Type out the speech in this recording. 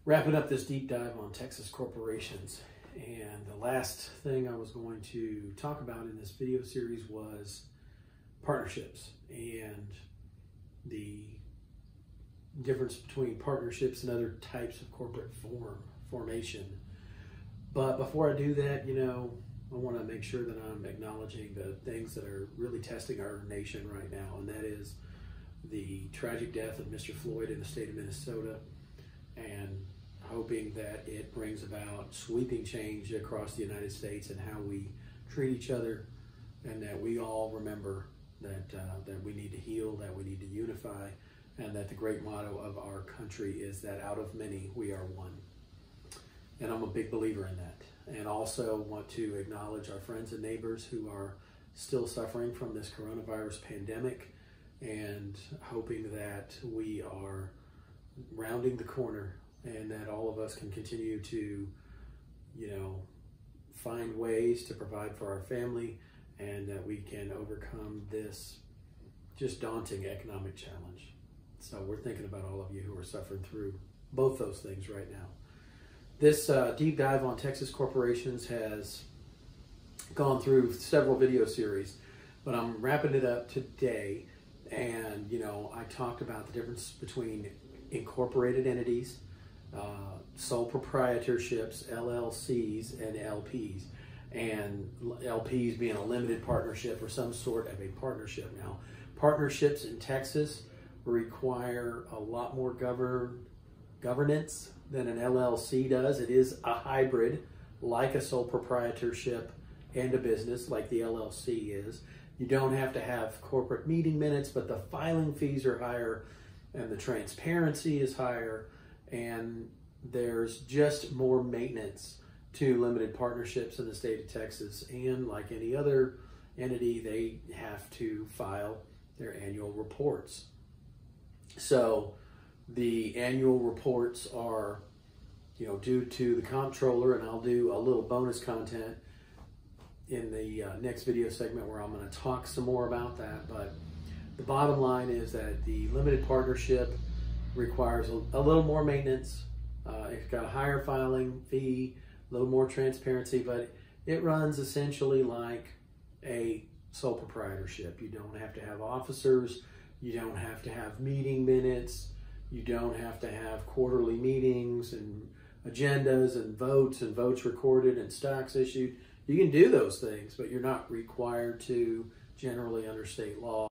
wrapping up this deep dive on Texas corporations. And the last thing I was going to talk about in this video series was partnerships and the difference between partnerships and other types of corporate formation. But before I do that, I want to make sure that I'm acknowledging the things that are really testing our nation right now, and that is the tragic death of Mr. Floyd in the state of Minnesota, and hoping that it brings about sweeping change across the United States and how we treat each other, and that we all remember that we need to heal, that we need to unify, and that the great motto of our country is that out of many we are one. And I'm a big believer in that. And also want to acknowledge our friends and neighbors who are still suffering from this coronavirus pandemic, and hoping that we are rounding the corner and that all of us can continue to, find ways to provide for our family, and that we can overcome this just daunting economic challenge. So we're thinking about all of you who are suffering through both those things right now. This deep dive on Texas corporations has gone through several video series, but I'm wrapping it up today. And, I talked about the difference between incorporated entities, sole proprietorships, LLCs, and LPs. And LPs being a limited partnership or some sort of a partnership. Now, partnerships in Texas require a lot more governance than an LLC does. It is a hybrid, like a sole proprietorship and a business, like the LLC is. You don't have to have corporate meeting minutes, but the filing fees are higher and the transparency is higher, and there's just more maintenance to limited partnerships in the state of Texas. And like any other entity, they have to file their annual reports. So the annual reports are, due to the comptroller, and I'll do a little bonus content in the next video segment where I'm going to talk some more about that. But the bottom line is that the limited partnership requires a little more maintenance. It's got a higher filing fee, a little more transparency, but it runs essentially like a sole proprietorship. You don't have to have officers. You don't have to have meeting minutes. You don't have to have quarterly meetings and agendas and votes recorded and stocks issued. You can do those things, but you're not required to generally under state law.